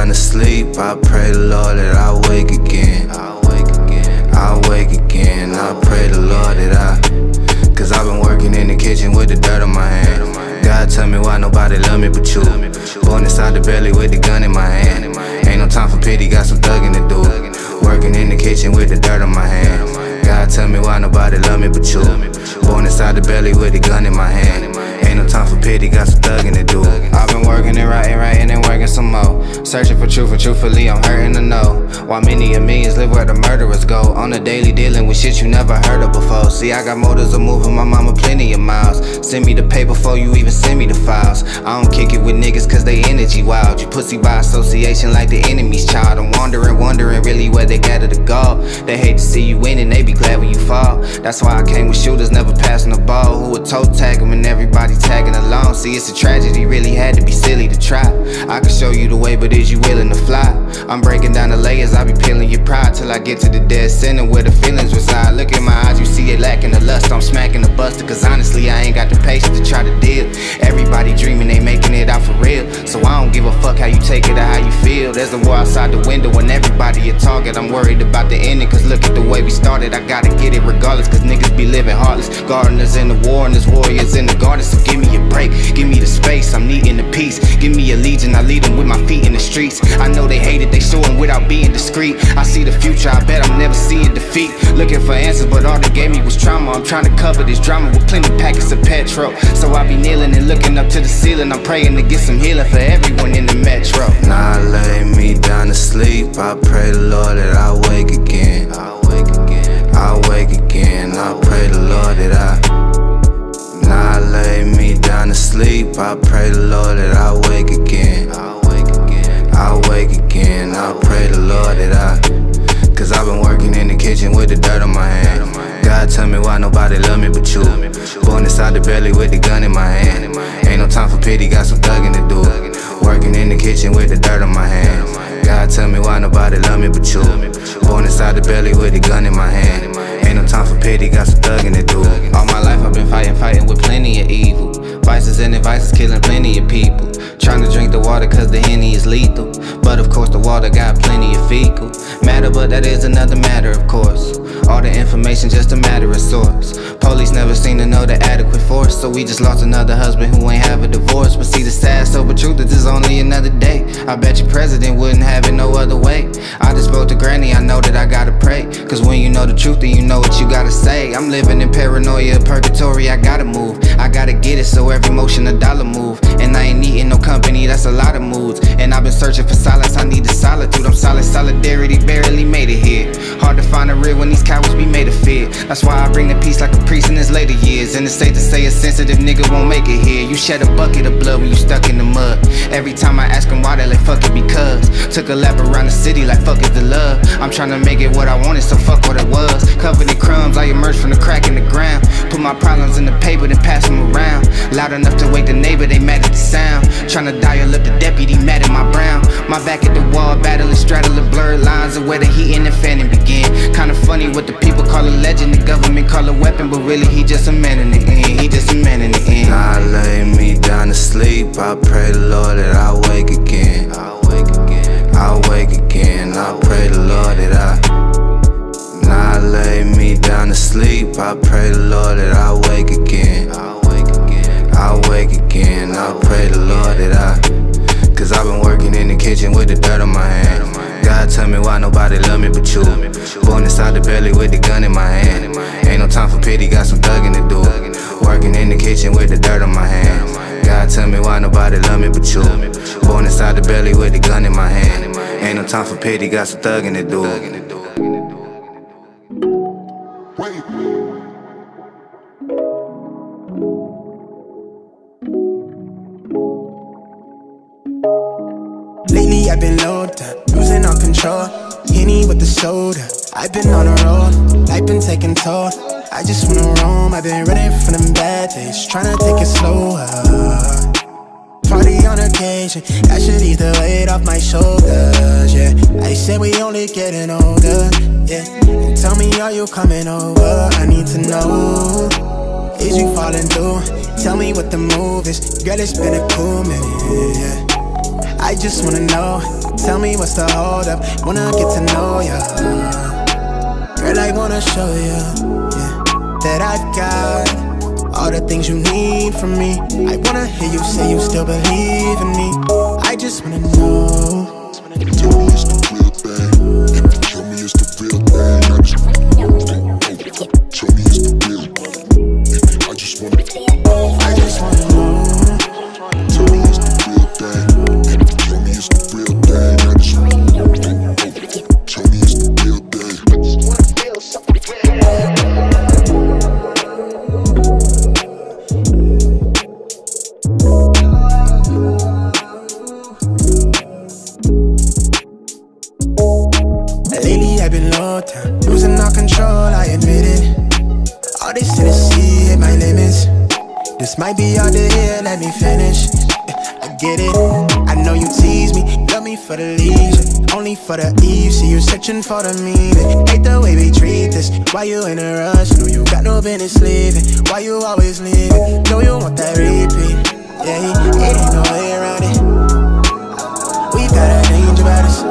down to sleep, I pray the Lord that I wake again. I wake again, I pray the Lord that cause I've been working in the kitchen with the dirt on my hand. God tell me why nobody love me but you. Born inside the belly with the gun in my hand. Ain't no time for pity, got some thugging to do. Working in the kitchen with the dirt on my hand. God tell me why nobody love me but you. Born inside the belly with the gun in my hand. Ain't no time for pity, got some thugging to do. I've been working and writing and working some more. Searching for truth, and truthfully I'm hurting to know why many of millions live where the murderers go. On a daily dealing with shit you never heard of before. See, I got motives of moving my mama plenty of miles. Send me the pay before you even send me the files. I don't kick it with niggas cause they energy wild. You pussy by association like the enemy's child. I'm wondering really where they gather to go. They hate to see you win and they be glad when you fall. That's why I came with shooters, never passing the ball. Who would toe tag them and everybody tagging along. See, it's a tragedy, really had to be silly to try. I can show you the way, but is you willing to fly? I'm breaking down the layers, I be peeling your pride till I get to the dead center where the feelings reside. Look in my eyes, you see it lacking the lust. I'm smacking the buster, cause honestly I ain't got the patience to try to deal. Everybody dreaming they making it out for real, so I don't give a fuck how you take it or how you feel. There's a war outside the window and everybody a target. I'm worried about the ending, cause look at the way we started. I gotta get it regardless, cause niggas be living heartless. Gardeners in the war and there's warriors in the garden. So give me a break, give me the space, I'm needing the peace. Give me a legion, I lead them with my feet in the streets. I know they hate it, they show them without being discreet. I see the future, I bet I'm never seeing defeat. Looking for answers, but all they gave me was trauma. I'm trying to cover this drama with plenty packets of petrol. So I be kneeling and looking up to the ceiling. I'm praying to get some healing for everyone in the metro. Now I lay me down to sleep, I pray the Lord that I wake again. I wake again, I pray the Lord that now I lay me down to sleep, I pray the Lord that I wake again. I wake again, I pray the Lord that cause I've been working in the kitchen with the dirt on my hand. God tell me why nobody love me but you. Born inside the belly with the gun in my hand. Ain't no time for pity, got some thugging to do. Working in the kitchen with the dirt on my hand. God tell me why nobody love me but you. Born inside the belly with the gun in my hand. Ain't no time for pity, got some thugging to do. All my life I've been fighting with plenty of evil. Vices and vices killing plenty of people. Trying to drink the water cause the Henny is lethal. But of course the water got plenty of fecal matter, but that is another matter of course. All the information just a matter of source. Police never seem to know the adequate force, so we just lost another husband who ain't have a divorce. But see the sad sober truth is this only another day. I bet your president wouldn't have it no other way. I just spoke to granny, I know that I gotta pray, cause when you know the truth then you know what you gotta say. I'm living in paranoia, purgatory, I gotta move. I gotta get it so every motion a dollar move. And I ain't needing no company, that's a lot of moods. And I've been searching for solace, I need the solitude. I'm solid, solidarity barely made it here. Hard to find a real when these cowards be made of fear. That's why I bring the peace like a priest in his later years. And it's safe to say a sensitive nigga won't make it here. You shed a bucket of blood when you stuck in the mud. Every time I ask him why, they like fuck it because. Took a lap around the city like fuck is the love. I'm trying to make it what I wanted, so fuck what it was. Covered in crumbs, I emerged from the crack in the ground. Put my problems in the paper, then pass them around. Loud enough to wake the neighbor, they mad at the sound. Trying to dial up the deputy, mad at my brown. My back at the wall, battling, straddling blurred lines of where the heat and the fanning began. Kinda funny what the people call a legend, the government call a weapon, but really he just a man in the end. He just a man in the end. Now I lay me down to sleep, I pray the Lord that I wake again. I wake again, I pray the Lord that now I lay me down to sleep, I pray the Lord that I wake again. I wake again, I pray the Lord that cause I've been working in the kitchen with the dirt on my hand. God tell me why nobody love me but you. Born inside the belly with the gun in my hand. Ain't no time for pity, got some thugging to do. Working in the kitchen with the dirt on my hand. God tell me why nobody love me but you. Born inside the belly with the gun in my hand. Ain't no time for pity, got some thugging to do. Lately I've been low down, losing all control. Henny with the soda, I've been on a roll, life been taking toll. I just wanna roam, I've been running from them bad days, tryna take it slower. Party on occasion, that should ease the weight off my shoulders, yeah. I said we only getting older, yeah. And tell me, are you coming over? I need to know, is you falling through? Tell me what the move is, girl, it's been a cool minute, yeah. I just wanna know, tell me what's the hold up. Wanna get to know ya. Girl, I wanna show you, yeah, that I've got all the things you need from me. I wanna hear you say you still believe in me. I just wanna know. Tell me it's the real thing. Tell me it's the real thing. I just wanna know. Tell me it's the real thing. I just wanna know. I just wanna know. Tell me it's the real thing. Tell me it's the real thing. I just wanna know. Tell me it's the real thing. I just wanna feel something real. Lately I've been low down, losing all control, I admit it. All this Tennessee hit my limits. This might be all the here, let me finish. I get it, I know you tease me, love me for the leisure, only for the eve. See you searching for the meaning. Hate the way we treat this. Why you in a rush? Know you got no business leaving. Why you always leaving? Know you want that repeat. Yeah, it ain't no way around it. We got a danger about us.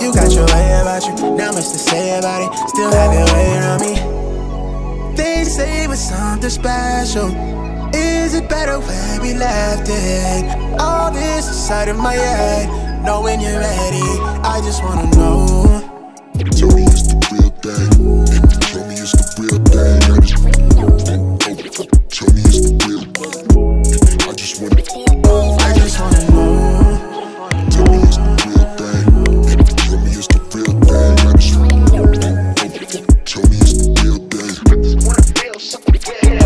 You got your way about you, not much to say about it. Still have your way around me. They say we're something special. Is it better where we left it? All this inside of my head. Know when you're ready, I just wanna know. Tell me it's the real thing. Tell me it's the real thing. I just wanna know. Tell me it's the real thing. I just wanna know. I just wanna know. Tell me it's the real thing. Tell me it's the real thing. I just wanna know. Tell me it's the real thing. I just wanna feel something real.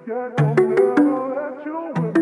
Get on there, let you win.